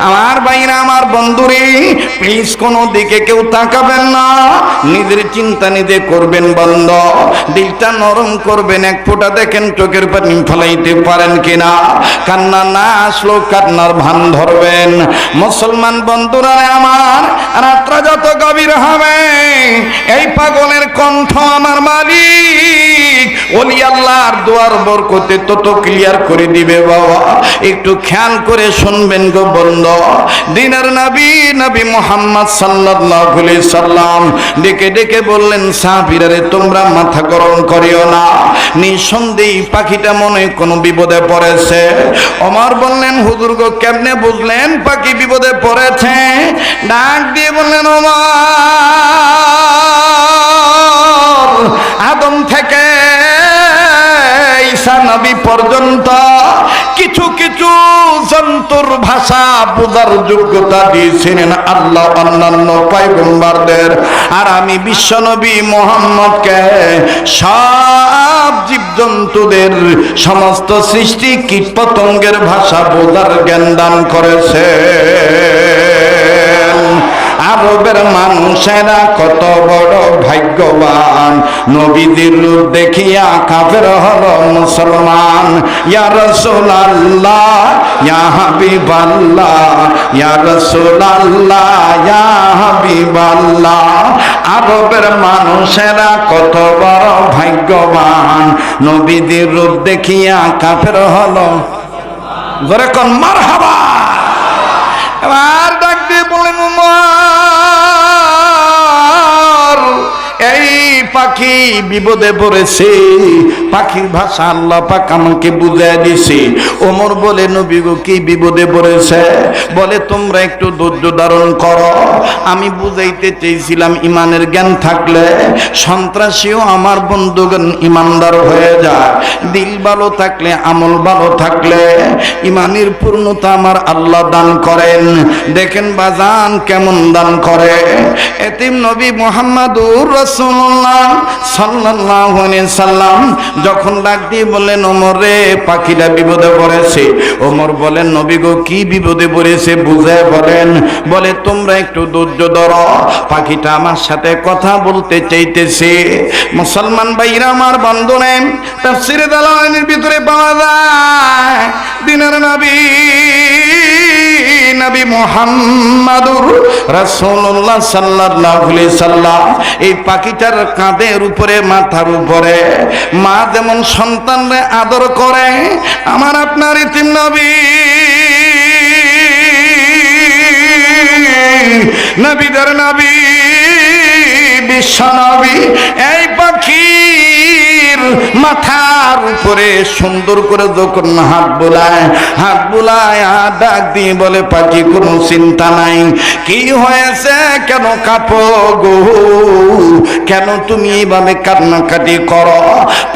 আমার ভাইরা, আমার বন্ধুরে, প্লিজ কোনো দিকে কেউ তাকাবেন না, নিজের চিন্তা নিজে করবেন বন্ধ, দিলটা নরম করবেন। এক ফোঁটা দেখেন চোখের পানি ফলাইতে পারেন কিনা, কান্না না আসলো কান্নার ভান ধরবেন। মুসলমান বন্ধুরা আমার, রাত্রা যত গভীর হবে এই পাগলের কণ্ঠ আমার মালিক ওলি আল্লাহর দুয়ার বরকতে তত ক্লিয়ার করে দিবে। বাবা একটু খেয়াল করে শুনবেন গো বন্ধু। দিনের নবী নবী মুহাম্মদ সাল্লাল্লাহু আলাইহি সাল্লাম ডেকে ডেকে বললেন, সাহাবীরা রে, তোমরা মাথা গরম করিও না, নিঃসন্দেহে পাখিটা মনে কোনো বিপদে পড়েছে। ওমর বললেন, হুজুর গো কেমনে বুঝলেন পাখি বিপদে পড়েছে? ডাক দিয়ে বললেন, ওমর, আদম থেকে ঈসা নবী পর্যন্ত কিছু কিছু জন্তুর ভাষা বোঝার যোগ্যতা দিয়েছিলেন আল্লাহ অন্যান্য পয়গম্বরদের, আর আমি বিশ্ব নবী মুহাম্মদকে সব জীবজন্তুদের সমস্ত সৃষ্টি কীট পতঙ্গের ভাষা বোঝার জ্ঞান দান করেছে। আরবের মানুষেরা কত বড় ভাগ্যবান, নবীদের রূপ দেখিয়া কাফের হলো মুসলমান। ইয়া রাসূলুল্লাহ, ইয়া হাবিবাল্লাহ, ইয়া রাসূলুল্লাহ, ইয়া হাবিবাল্লাহ। আরবের মানুষেরা কত বড় ভাগ্যবান, নবীদের রূপ দেখিয়া কাফের হলো। জোরে কোন মারহাবা। এবার ডাক দিয়ে বলেন, এই পাখি বিপদে পড়েছে, পাখির ভাষা আল্লাহ পাক আমাকে বুঝাই দিছে। ওমর বলে, নবী গো কি বিপদে পড়েছে? বলে, তোমরা একটু ধৈর্য ধারণ করো, আমি বুঝাইতে চেয়েছিলাম ইমানের জ্ঞান থাকলে সন্ত্রাসীও আমার বন্ধুগণ ইমানদার হয়ে যায়, দিল ভালো থাকলে আমল ভালো থাকলে ইমানের পূর্ণতা আমার আল্লাহ দান করেন। দেখেন বাজান কেমন দান করে। এতিম নবী মুহাম্মদুর রাসূলুল্লাহ সাল্লাল্লাহু আলাইহি সাল্লাম যখন ডাক দিয়ে বললেন, ওমর রে, পাখিটা বিপদে পড়েছে। ওমর বলেন, নবী গো কি বিপদে পড়েছে বুঝায় বলেন। বলে, তোমরা একটু ধৈর্য ধরো, পাখিটা আমার সাথে কথা বলতে চাইতেছে। মুসলমান ভাইরা আমার বন্ধুরা, তাফসীরে দালালাইনের ভিতরে পাওয়া যায় দিনের নবী নবী মুহাম্মাদুর রাসূলুল্লাহ সাল্লাল্লাহু আলাইহি সাল্লাম এই পাখিটার কাঁধের উপরে, মাথার উপরে মা যেমন সন্তানরে আদর করে, আমার আপনার ইতিম নবী নবীদের নবী বিশ্ব নবী এই পাখির মাথার উপরে সুন্দর করে যখন হাত বুলায় আর ডাক দিয়ে বলে, পাখি কোনো চিন্তা নাই, কি হয়েছে, কেন কাঁপো গো, কেন তুমি এইভাবে কান্নাকাটি করো?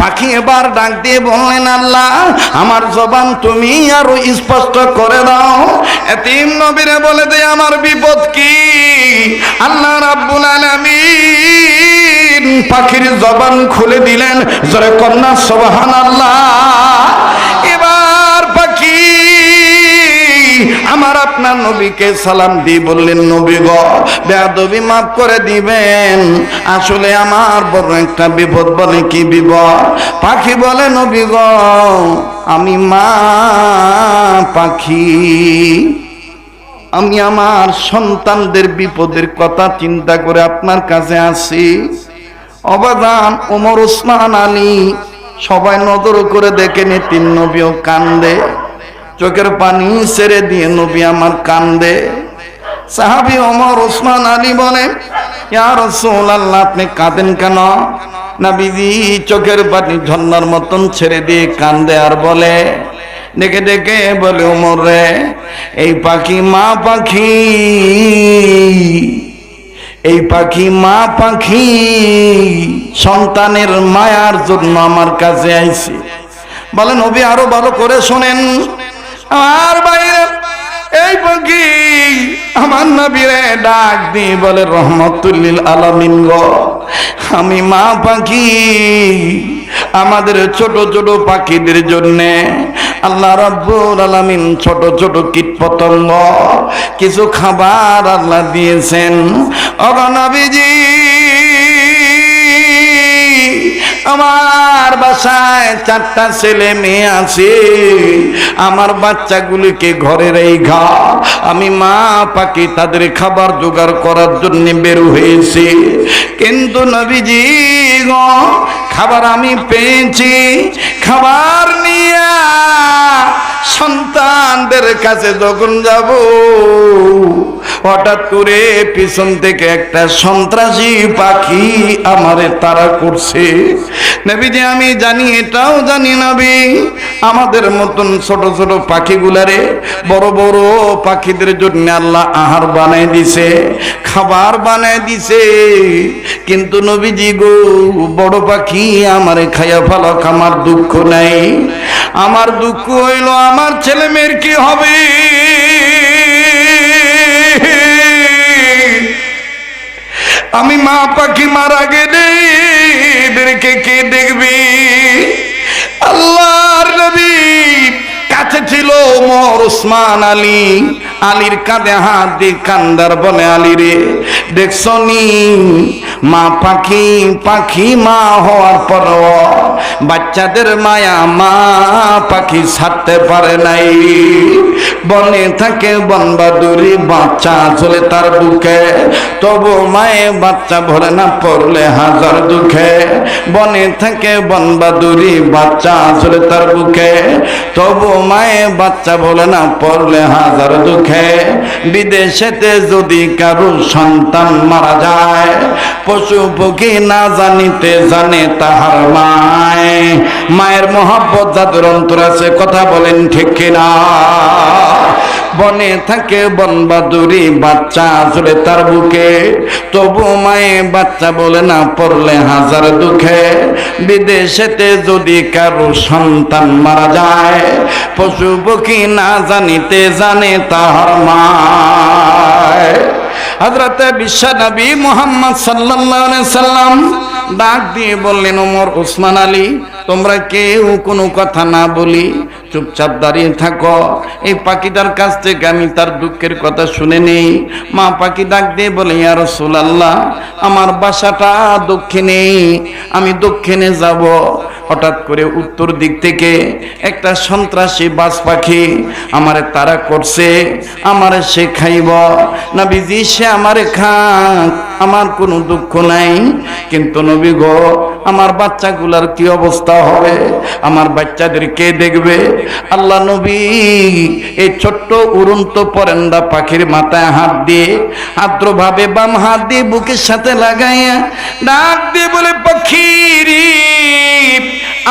পাখি এবার ডাক দিয়ে বললেন, আল্লাহ আমার জবান তুমি আরো স্পষ্ট করে দাও। এতিম নবীরে বলে দে আমার বিপদ কি। আল্লাহ রাব্বুল আলামিন পাখির জবান খুলে দিলেন। জোরে কন্যা সুবহানাল্লাহ। এবার পাখি আমার আপনার নবীকে সালাম দিয়ে বললেন, নবী গো বেয়াদবি মাফ করে দিবেন, আসলে আমার বড় একটা বিপদ। বলে, কি বিপদ? পাখি বলে, নবী গো আমি মা পাখি, আমি আমার সন্তানদের বিপদের কথা চিন্তা করে আপনার কাছে আসি। অবাদান ওমর, ওসমান, আলী সবাই নজর করে দেখেন তিন নবীও কান্দে, চোখের পানি ছেড়ে দিয়ে নবী আমার কান্দে। সাহাবী ওমর, ওসমান, আলী বলে, ইয়া রাসূলুল্লাহ আপনি কাঁদেন কেন? নবীজি চোখের পানি ঝর্ণার মতন ছেড়ে দিয়ে কান্দে আর বলে, ডেকে ডেকে বলে, ওমর রে, এই পাখি মা পাখি, এই পাখি মা পাখি সন্তানের মায়ার জন্য আমার কাছে আইছে। বলে, নবী আরো ভালো করে শোনেন। আর বাইরে এই পাখি আমার নবীরে ডাক দিয়ে বলে, রহমাতুল লিল আলামিন গো, আমি মা পাখি, আমাদের ছোট ছোট পাখিদের জন্য আল্লাহ রাব্বুল আলামিন ছোট ছোট কীটপতঙ্গ কিছু খাবার আল্লাহ দিয়েছেন। ওগো নবীজি, আমার বাসায় 4টা ছেলে মেয়ে আছে, আমার বাচ্চাগুলিকে ঘরে রেখা আমি মা পাখি তাদের খাবার জোগাড় করার জন্য বের হয়েছি। কিন্তু নবীজি গো, খাবার আমি পেয়েছি, খাবার নিয়ে সন্তানদের কাছে যখন যাব, হঠাৎ করে পিছন থেকে একটা সন্ত্রাসী পাখি আমারে তাড়া করছে। নবীজি আমি জানি, এটাও জানি নবী, আমাদের মতন ছোট ছোট পাখিগুলারে বড় বড় পাখিদের জন্য আল্লাহ আহার বানায় দিছে, খাবার বানায় দিছে। কিন্তু নবীজি গো, বড় পাখি আমারে খাইয়া ফেলাক, আমার দুঃখ নাই। আমার দুঃখ হইল আমার ছেলে মেয়ের কি হবে? আমি মা পাখি মারা গেলে এদেরকে কে দেখবে? আল্লাহর নবী কাছে ছিল ওমর, ওসমান, আলী। আলীর কাঁধে হাত দিয়ে কান্দার বলে, আলী রে, দেখছনি মা পাখি, পাখি মা হওয়ার পর বাচ্চাদের মায়া মা পাখি ছাড়তে পারে নাই। বনে থাকে বনবাদুরি, বাচ্চা চলে তার বুকে, তবু মায়ে বাচ্চা ভরে না, পড়লে হাজার দুঃখে। বনে থাকে বনবাদুরি, বাচ্চা চলে তার বুকে, তবু মায়ে বাচ্চা বলে না, পড়লে হাজার দুঃখে। বিদেশেতে যদি কারো সন্তান মারা যায়, পশু পক্ষী না জানিতে জানে তাহার মায়। মায়ের মহব্বত যাদের অন্তর আছে, কথা বলেন ঠিক কিনা? বনে থাকে বনবাদুরি, বাচ্চা আসলে তার বুকে, তবু মায়ে বাচ্চা বলে না, পড়লে হাজার দুঃখে। বিদেশেতে যদি কারো সন্তান মারা যায়, পশু পক্ষী না জানিতে জানে তাহার মায়। হযরতে বিশ্বনবী মুহাম্মদ সাল্লাল্লাহু আলাইহি সাল্লাম ডাক দিয়ে বললেন, ওমর, ওসমান, আলী, তোমরা কেউ কোনো কথা না বলি চুপচাপ দাঁড়িয়ে থাকো। এই পাখিটার কাছ থেকে আমি তার দুঃখের কথা শুনে নেই। মা পাখি ডাক দিয়ে বলে, ইয়া রাসূলুল্লাহ, আমার বাসাটা দক্ষিণে, আমি দক্ষিণে যাব। হঠাৎ করে উত্তর দিক থেকে একটা সন্ত্রাসী বাজ পাখি আমারে তাড়া করছে, আমারে সে খাইব। নবীজি, সে আমারে খাক, আমার কোনো দুঃখ নাই। কিন্তু নবী গো, আমার বাচ্চাগুলার কি অবস্থা হবে? আমার বাচ্চাদের কে দেখবে? আল্লাহ নবী এই ছোট্ট উড়ন্ত পরেন্দা পাখির মাথায় হাত দিয়ে আদ্রভাবে বাম হাত দিয়ে বুকের সাথে লাগাইয়া ডাক দিয়ে বলে, পাখিরি,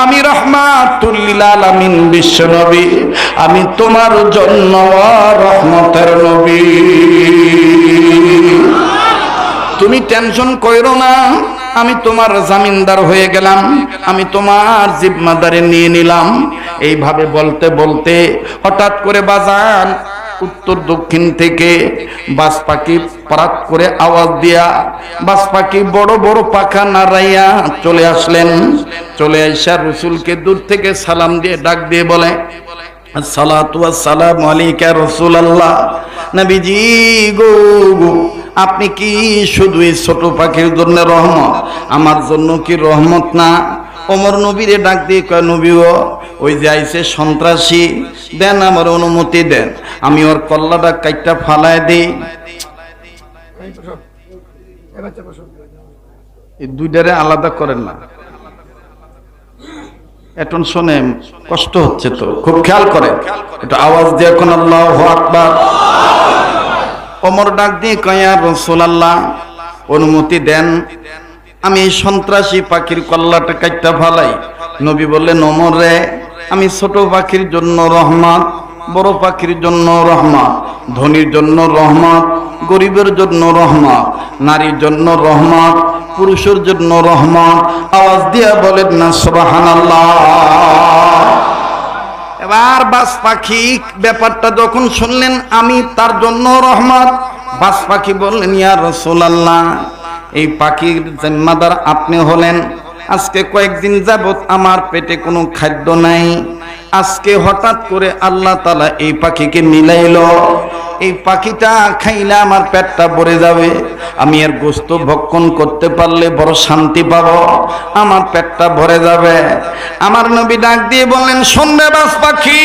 আমি রহমাতুল লিল আলামিন বিশ্ব নবী, আমি তোমার জন্য রহমতের নবী। তুমি টেনশন কইরো না, আমি তোমার জামিনদার হয়ে গেলাম, আমি তোমার জিম্মাদারি নিয়ে নিলাম। এইভাবে বলতে বলতে হঠাৎ করে বাজান উত্তর দক্ষিণ থেকে বাজ পাখি পরাত করে আওয়াজ দিয়া, বাজ পাখি বড় বড় পাখা নাড়াইয়া চলে আসলেন। চলে আইসা রাসূলকে দূর থেকে সালাম দিয়ে ডাক দিয়ে বলে, আসসালাতু ওয়াসসালামু আলাইকা রাসূলুল্লাহ। নবীজি গো, আপনি কি শুধু এই ছোট পাখির জন্য রহমত, আমার জন্য কি রহমত না? ওমর নবীরে ডাক দিয়ে কয়, নবী গো, ওই যে আইছে সন্ত্রাসী, দেন আমার অনুমতি দেন, আমি ওর কল্লাটা কাইটা ফালায় দিই। এই দুইটারে আলাদা করেন না, এখন শোনেন, কষ্ট হচ্ছে তো, খুব খেয়াল করেন, একটু আওয়াজ দিয়ে এখন আল্লাহু আকবার। ওমর ডাক দিয়ে কয়, ইয়া রাসূলুল্লাহ, অনুমতি দেন, আমি এই সন্ত্রাসী পাখির কল্লাটা কাইটা ফালাই। নবী বললেন, ওমর রে, আমি ছোট পাখির জন্য রহমত, বড় পাখির জন্য রহমত, ধনীর জন্য রহমত, গরিবের জন্য রহমত, নারীর জন্য রহমত, পুরুষের জন্য রহমত। আওয়াজ দিয়া বলেন না সুবহানাল্লাহ। এবার বাজ পাখি ব্যাপারটা যখন শুনলেন আমি তার জন্য রহমত, বাজ পাখি বললেন, ইয়া রাসূলুল্লাহ, এই পাখির জিম্মাদার আপনি হলেন। আজকে কয়েকদিন যাবত আমার পেটে কোনো খাদ্য নাই, আজকে হঠাৎ করে আল্লাহ তাআলা এই পাখিকে মিলাইলো। এই পাখিটা খাইলে আমার পেটটা ভরে যাবে, আমি এর গোশত ভক্ষণ করতে পারলে বড় শান্তি পাবো, আমার পেটটা ভরে যাবে। আমার নবী ডাক দিয়ে বললেন, শোন রে বাজ পাখি,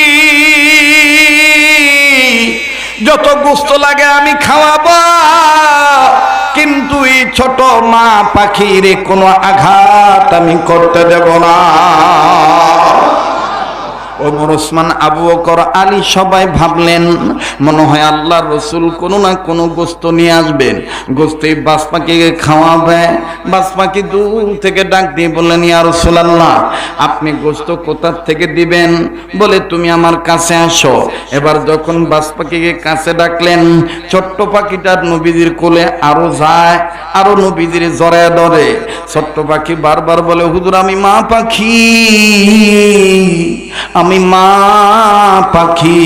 যত গোশত লাগে আমি খাওয়াবো, কিন্তু এই ছোট মা পাখির কোনো আঘাত আমি করতে দেব না। ওমর, ওসমান, আবু বকর, আলী সবাই ভাবলেন মনে হয় আল্লাহর রাসূল কোনো না কোনো গোশত নিয়ে আসবেন, গোশত এই বাজ পাখিকে খাওয়াবে। বাজ পাখি দূর থেকে ডাক দিয়ে বললেন, ইয়া রাসূলুল্লাহ, আপনি গোশত কোথা থেকে দিবেন? বলে, তুমি আমার কাছে আসো। এবার যখন বাজ পাখিকে কাছে ডাকলেন, ছোট্ট পাখিটার নবীজির কোলে আরো যায়, আরো নবীজির জড়ায় ধরে। ছোট্ট পাখি বারবার বলে, হুজুর আমি মা পাখি, আমি মা পাখি,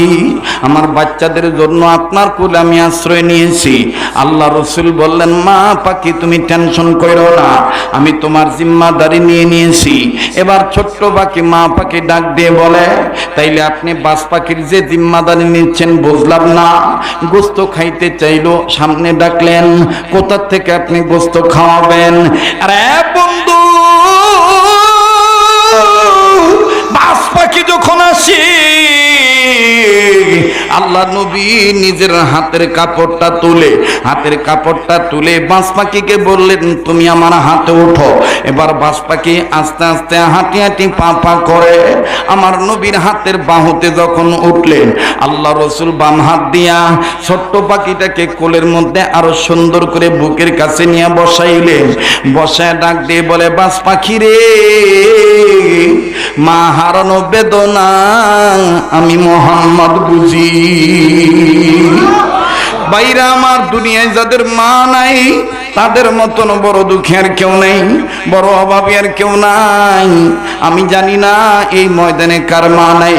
আমার বাচ্চাদের জন্য আপনার কোলে আমি আশ্রয় নিয়েছি। আল্লাহ রাসূল বললেন, মা পাখি তুমি টেনশন করো না, আমি তোমার জিম্মাদারি নিয়ে নিয়েছি। এবার ছোট্ট পাখি মা পাখি ডাক দিয়ে বলে, তাইলে আপনি বাজ পাখির যে জিম্মাদারি নিচ্ছেন বুঝলাম না। গোশত খাইতে চাইলো, সামনে ডাকলেন, কোথা থেকে আপনি গোশত খাওয়াবেন? আরে বন্ধু, বাজ পাখি যখন আসি, আল্লাহ নবী নিজের হাতের কাপড়টা তুলে বাজ পাখিকে বললেন, তুমি আমার হাতে ওঠো। এবার বাজ পাখি আস্তে আস্তে হাঁটি হাঁটি পা পা করে আমার নবীর হাতের বাহুতে যখন উঠলেন, আল্লাহ রাসূল বাম হাত দিয়া ছোট্ট পাখিটাকে কোলের মধ্যে আরো সুন্দর করে বুকের কাছে নিয়ে বসাইলেন। বসায় ডাক দিয়ে বলে, বাজ পাখি রে, মা হারানো বেদনা আমি মুহাম্মদ বুঝি। বাইরা আমার, দুনিয়ায় যাদের মা নাই তাদের মতন বড় দুঃখী আর কেউ নেই, বড় অভাবী আর কেউ নাই। আমি জানি না এই ময়দানে কার মা নাই,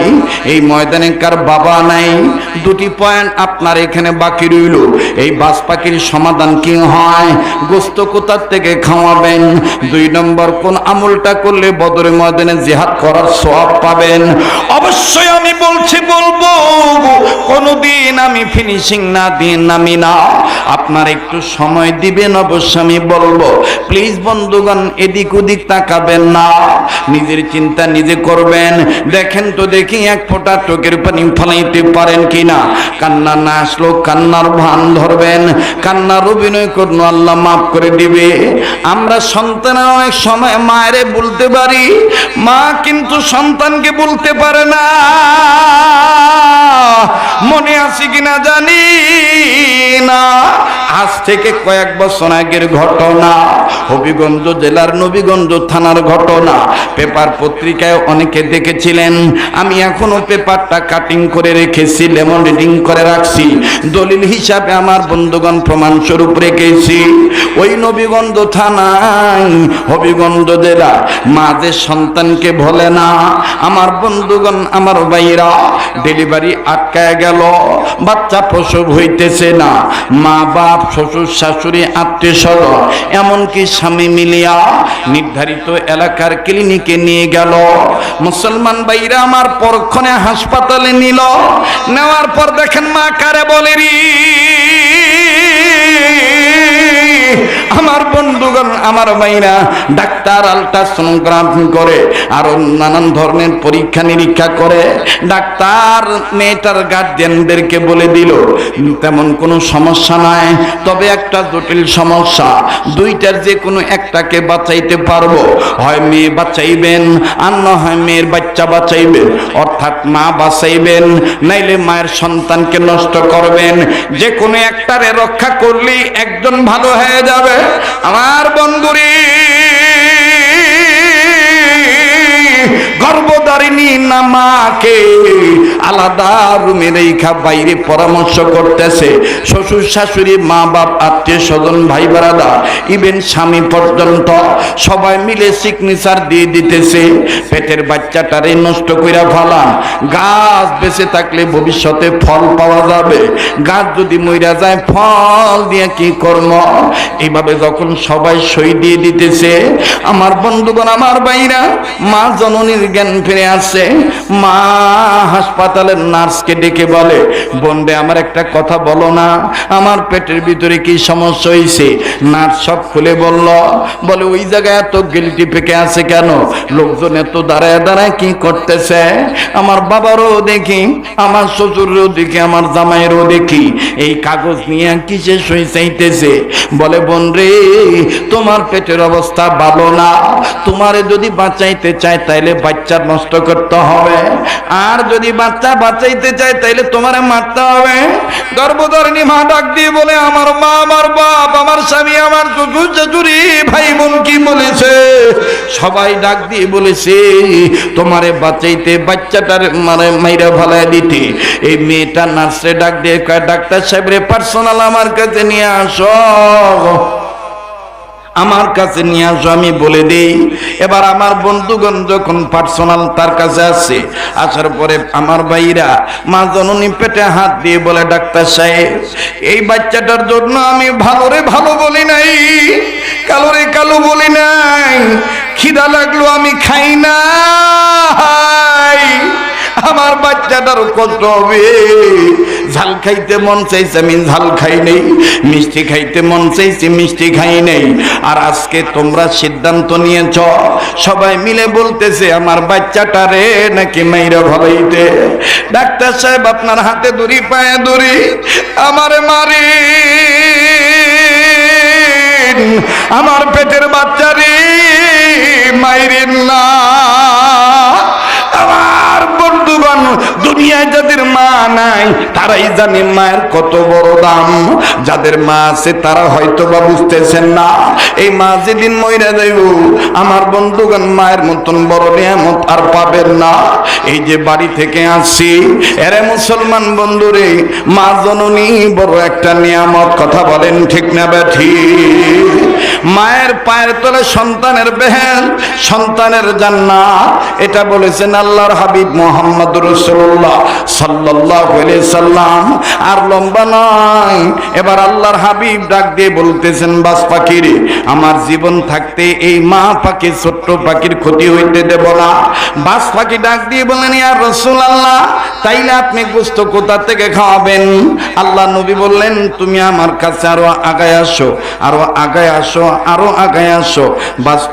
এই ময়দানে কার বাবা নাই। দুটি পয়েন্ট আপনার এখানে বাকি রইল। এই বাজ পাখির সমাধান কি হয়? গোশত কোথা থেকে খাওয়াবেন? 2 নম্বর, কোন আমলটা করলে বদরের ময়দানে জিহাদ করার সওয়াব পাবেন? অবশ্যই আমি বলবো, কোনদিন আমি ফিনিশিং না দিন আমি না, আপনার একটু সময় দিবেন, অবশ্য আমি বলবো। প্লিজ বন্ধুগণ, এদিক ওদিক তাকাবেন না, নিজের চিন্তা নিজে করবেন। দেখেন তো দেখি এক ফোঁটা চোখের পানি ফলাইতে পারেন কিনা। কান্না না আসলো কান্নার ভান ধরবেন, কান্নার অভিনয় করুন, আল্লাহ মাফ করে দিবে। আমরা সন্তানরা অনেক সময় মায়েরে বলতে পারি, মা কিন্তু সন্তানকে বলতে পারে না। মনে আছে কিনা জানি না, আজ থেকে কয়েক বছর আগের ঘটনা, হবিগঞ্জ জেলার নবীগঞ্জ থানার ঘটনা। পেপার পত্রিকায় অনেকে দেখেছিলেন, আমি এখনো পেপারটা কাটিং করে রেখেছি, লেমন রিডিং করে রাখছি, দলিল হিসাবে আমার বন্ধুগণ প্রমাণ স্বরূপ রেখেছি। ওই নবীগঞ্জ থানায় হবিগঞ্জ জেলা মা যে সন্তানকে বলে না, আমার বন্ধুগণ আমার ভাইরা, ডেলিভারি আটকায় গেল, বাচ্চা প্রসব হইতেছে না, মা বাপ শ্বশুর শাশুড়ি আত্মীয় স্বজন এমনকি স্বামী মিলিয়া নির্ধারিত এলাকার ক্লিনিকে নিয়ে গেল। মুসলমান ভাইরা আমার পরক্ষণে হাসপাতালে নিল। নেওয়ার পর দেখেন মা কারে বলে রি, আমার বন্ধুগণ আমার ভাইরা, ডাক্তার আল্ট্রাসোনোগ্রাফি করে আর নানান ধরনের পরীক্ষা নিরীক্ষা করে। ডাক্তার মেয়েটার গার্জিয়ানদেরকে বলে দিল তেমন কোনো সমস্যা নাই, তবে একটা জটিল সমস্যা, দুইটার যে কোনো একটাকে বাঁচাইতে পারবো, হয় মেয়ে বাঁচাইবেন আর না হয় মেয়ের বাচ্চা বাঁচাইবেন, অর্থাৎ মা বাঁচাইবেন নাইলে মায়ের সন্তানকে নষ্ট করবেন। যে কোনো একটারে রক্ষা করলেই একজন ভালো হয়ে যাবে। আমার বন্ধুরে, গর্ভধারিণী না মাকে আলাদা রুমে রেখা বাইরে পরামর্শ করতেছে, শ্বশুর শাশুড়ি মা বাপ আত্মীয় স্বজন ভাই বারাদা ইভেন স্বামী পর্যন্ত সবাই মিলে সিগনেচার দিয়ে দিতেছে, পেটের বাচ্চাটারে নষ্ট কইরা ফেলান, গাছ বেঁচে থাকলে ভবিষ্যতে ফল পাওয়া যাবে, গাছ যদি মইরা যায় ফল দিয়ে কি কর্ম। এইভাবে যখন সবাই সই দিয়ে দিতেছে, আমার বন্ধুগণ আমার ভাইরা, মা জননীর জ্ঞান ফিরে আসছে। মা হাসপাতালের নার্সকে ডেকে বলে, বোন রে আমার একটা কথা বলো না, আমার পেটের ভিতরে কি সমস্যা হয়েছে? নার্স সব খুলে বলল। বলে ওই জায়গায় এত গিলটি পেকে আছে কেন? লোকজন এত দাঁড়ায় দাঁড়ায় কি করতেছে? আমার বাবারও দেখি, আমার শ্বশুরেরও দেখি, আমার জামাইয়েরও দেখি এই কাগজ নিয়ে কিসে সই চাইতেছে। বলে বোন রে তোমার পেটের অবস্থা ভালো না, তোমারে যদি বাঁচাইতে চায় তাইলে বাচ্চা নষ্ট করতে হবে, আর যদি বাচ্চা বাঁচাইতে চায় তাইলে তোমারে মারতে হবে। গর্ভধারিণী মা ডাক দিয়ে বলে, আমার মা, আমার বাপ, আমার স্বামী, আমার শ্বশুর শাশুড়ি, ভাই বোন কি বলেছে? সবাই ডাক দিয়ে বলেছে তোমারে বাঁচাইতে, বাচ্চাটার মানে মাইরা ভালাই দিতে। এই মেয়েটা নার্সে ডাক দিয়ে কয়, ডাক্তার সাহেব রে পার্সোনাল আমার কাছে নিয়ে আসো, আমার কাছে নিয়ে আসো, আমি বলে দেই। এবার আমার বন্ধুগণ যখন পার্সোনাল তার কাছে আসছে, আসার পরে আমার ভাইরা মা জননী পেটে হাত দিয়ে বলে, ডাক্তার সাহেব এই বাচ্চাটার জন্য আমি ভালো রে ভালো বলি নাই, কালো রে কালো বলি নাই, খিদা লাগলো আমি খাই না, আমার বাচ্চাটারও কষ্ট হবে। ঝাল খাইতে মন চাইছে, আমি ঝাল খাই নেই, মিষ্টি খাইতে মন চাইছে, মিষ্টি খাই নেই। আর আজকে তোমরা সিদ্ধান্ত নিয়েছ, সবাই মিলে বলতেছে আমার বাচ্চাটারে নাকি মাইরা ভালাইতে। ডাক্তার সাহেব আপনার হাতে দড়ি পায়ে দড়ি, আমারে মারি, আমার পেটের বাচ্চারে মাইরেন না। আমার বন্ধুগণ, দুনিয়ায় যাদের মা নাই তারাই জানে মায়ের কত বড় দাম, যাদের মা আছে তারা হয়তো বা বুঝতেছেন না। এই মা যেদিন মইরা যাইব, আমার বন্ধুগণ মায়ের মতন বড় নিয়ামত আর পাবেন না। এই যে বাড়ি থেকে আসছি, এরে মুসলমান বন্ধুরে, মা জননী বড় একটা নিয়ামত, কথা বলেন ঠিক না বেঠিক? মায়ের পায়ের তলে সন্তানের বেহেল, সন্তানের জান্নাত, এটা বলেছেন আল্লাহর হাবিব মুহাম্মদুর রাসূলুল্লাহ সাল্লাল্লাহু আলাইহি সাল্লাম। আর লম্বা নয়, এবার আল্লাহর হাবিব ডাক দিয়ে বলতেছেন, বাস পাখিরে আমার জীবন থাকতে এই মা পাখি ছোট্ট পাখির ক্ষতি হইতে দেব না। বাস পাখি ডাক দিয়ে বলেন, ইয়া রাসূলুল্লাহ তাইলে আপনি গোশত কোথা থেকে খাওয়াবেন? আল্লাহ নবী বললেন, তুমি আমার কাছে আরো আগায় আসো, আরো আগায় আসো, আরো আগায় আসো। বাস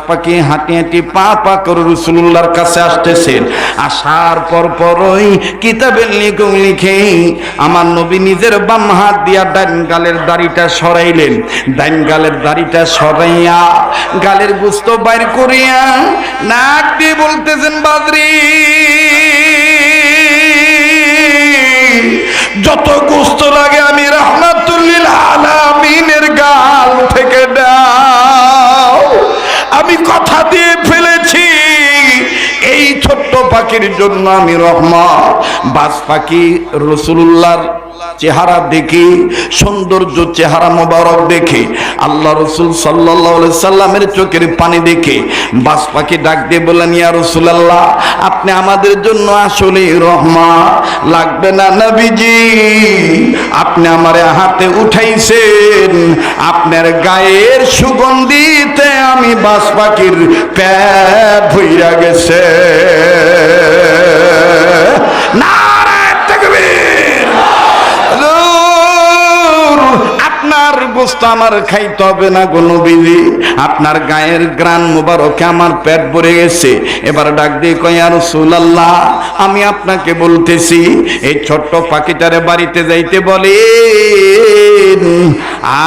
পাখি হাঁটি হাঁটি পা পা করে রাসূলুল্লাহর কাছে আসতেছেন। আসার পর পরই কিতাবে লিখে আমার নবী নিজের বাম হাত দিয়া ডান গালের দাড়িটা সরাইলেন, ডান গালের দাড়িটা সরাইয়া গালের গোশত বাইর করিয়া নাক দিয়ে বলতেছেন, বাদরি যত গোশত লাগে আমি রাহমাতুল লিল আলামিনের গাল থেকে দাও, আমি কথা দিয়ে ফেলেছি এই ছোট্ট পাখির জন্য আমি রহমত। বাজ পাখি রাসূলুল্লাহর চেহারা দেখি, সৌন্দর্য চেহারা মোবারক দেখে, আল্লাহ রাসূল সাল্লাল্লাহু আলাইহি সাল্লামের চোখের পানি দেখে বাজ পাখি ডাক দিয়ে বললেন, ইয়া রাসূলুল্লাহ আপনি আমাদের জন্য আসলে রহমত, লাগবে না নবীজি, আপনি আমারে হাতে উঠাইছেন, আপনার গায়ের সুগন্ধিতে আমি বাজ পাখির পেট ভইরা গেছে। নারায়ে তাকবীর। আপনার গোশত আমার খাইতে হবে না গো নবীজি, আপনার গায়ের গ্রান মুবারকে আমার পেট ভরে গেছে। এবার ডাক দিয়ে কয়, ইয়া রাসূলুল্লাহ আমি আপনাকে বলতেছি এই ছোট্ট পাখিটারে বাড়িতে যাইতে বলেন,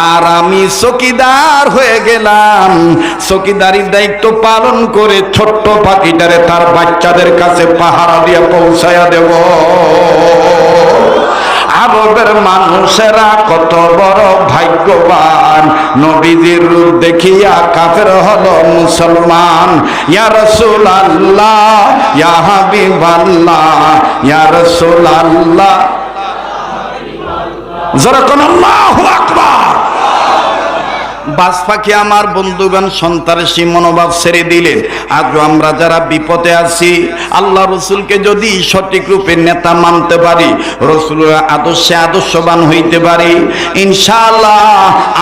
আর আমি চকিদার হয়ে গেলাম, চকিদারির দায়িত্ব পালন করে ছোট্ট পাখিটারে তার বাচ্চাদের কাছে পাহারা দিয়ে পৌঁছায়া দেব। আরবের মানুষেরা কত বড় ভাগ্যবান, নবীজির রূপ দেখিয়া কাফের হলো মুসলমান। ইয়া রাসূলুল্লাহ ইয়া হাবিবাল্লাহ ইয়া রাসূলুল্লাহ, যারা কোন আল্লাহু আকবার। বাজ পাখি আমার বন্ধুগণ সন্ত্রাসী মনোভাব ছেড়ে দিলেন। আজও আমরা যারা বিপদে আছি, আল্লাহ রসুলকে যদি সঠিক রূপে নেতা মানতে পারি, রসুলের আদর্শে আদর্শবান হইতে পারি, ইনশাআল্লাহ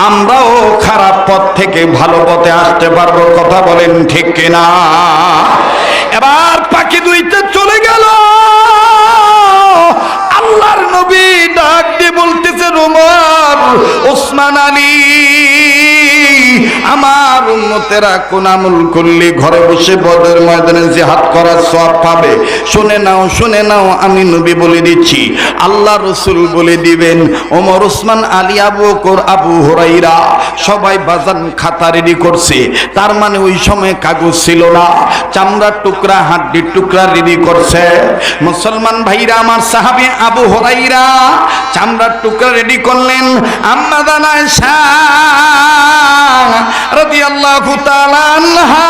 আমরাও খারাপ পথ থেকে ভালো পথে আসতে পারবো। কথা বলেন ঠিক কিনা? এবার পাখি দুইটা চলে গেল। আল্লাহর নবী ডাক দিয়ে বলতেছেন, ওমর, ওসমান, আলী, আমার উম্মতেরা কোন আমল করলে ঘরে বসে বদরের ময়দানে জিহাদ করার সওয়াব পাবে? শুনে নাও, শুনে নাও, আমি নবী বলে দিচ্ছি, আল্লাহ রাসূল বলে দিবেন। ওমর, ওসমান, আলী, আবু বকর, আবু হুরায়রা সবাই বাজান খাতা রেডি করছে। তার মানে ওই সময় কাগজ ছিল না, চামড়ার টুকরা, হাড্ডির টুকরা রেডি করছে। মুসলমান ভাইরা আমার, সাহাবী আবু হুরায়রা চামড়ার টুকরা রেডি করলেন। আম্মা জান আয়েশা রাদিয়াল্লাহু তাআলা আনহা,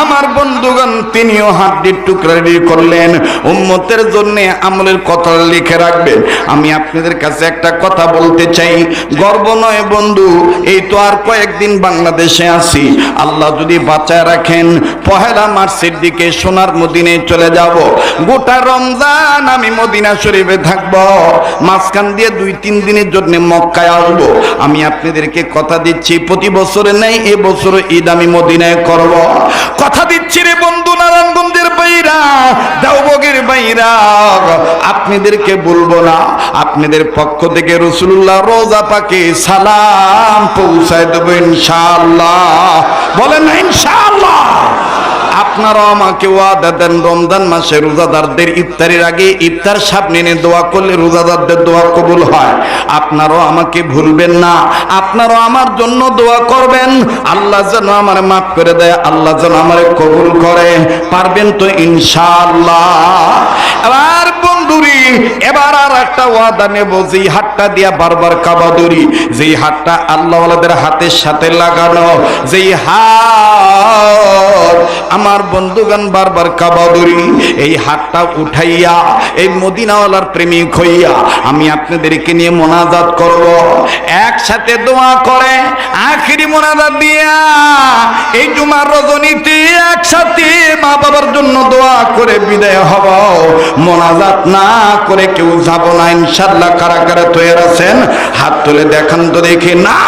আমার বন্ধুগণ, তিনিও হাড্ডির টুকরা রেডি করলেন। উম্মতের জন্য আমলের কথা লিখে রাখবেন। আমি আপনাদের কাছে একটা কথা বলতে চাই, গর্ব নয় বন্ধু, এই তো আর কয়েকদিন বাংলাদেশে আছি, আল্লাহ যদি বাঁচায় রাখেন, পহেলা মার্চের দিকে সোনার মদিনায় চলে যাব। গোটা রমজান আমি মদিনা শরীফে থাকবো, মাঝখান দিয়ে 2-3 দিনের জন্য মক্কায় আসবো। আমি আপনাদেরকে কথা দিচ্ছি, প্রতি বছরে নেই, এবছর ঈদ আমি মদিনায় করব। কথা দিচ্ছি রে বন্ধু, নারায়ণগঞ্জের বাইরা, দেওবগের বাইরা, আপনাদেরকে বলবো না, আপনাদের পক্ষ থেকে রাসূলুল্লাহ রোজা পাকে সালাম পৌঁছায় দেব ইনশাআল্লাহ। বলেন না ইনশাআল্লাহ? আপনারাও আমাকে ওয়াদা দেন, রমজান মাসে রোজাদারদের ইফতারের আগে ইফতার সামনে এনে দোয়া করলে রোজাদারদের দোয়া কবুল হয়। আপনারাও আমাকে ভুলবেন না, আপনারাও আমার জন্য দোয়া করবেন, আল্লাহ যেন আমার মাফ করে দেয়, আল্লাহ যেন আমার কবুল করে। পারবেন তো ইনশাআল্লাহ? এবার বন্ধুরি, এবার আর একটা ওয়াদা নেব, যেই হাতটা দিয়া বারবার কাবা ধরি, যেই হাতটা আল্লাহওয়ালাদের হাতের সাথে লাগানো, যেই হাত আমার বন্ধুগণ বারবার কাবা ধরি, এই হাতটা উঠাইয়া এই মদিনাওয়ালার প্রেমিক হইয়া আমি আপনাদেরকে নিয়ে মোনাজাত করব। একসাথে দোয়া করে আখিরি মোনাজাত দিয়া এই জুমার রজনীতে একসাথে মা বাবার জন্য দোয়া করে বিদায় হব। মোনাজাত না করে কেউ যাব না ইনশাআল্লাহ। কারা কারা তৈরি আছেন? হাত তুলে দেখান তো দেখি। না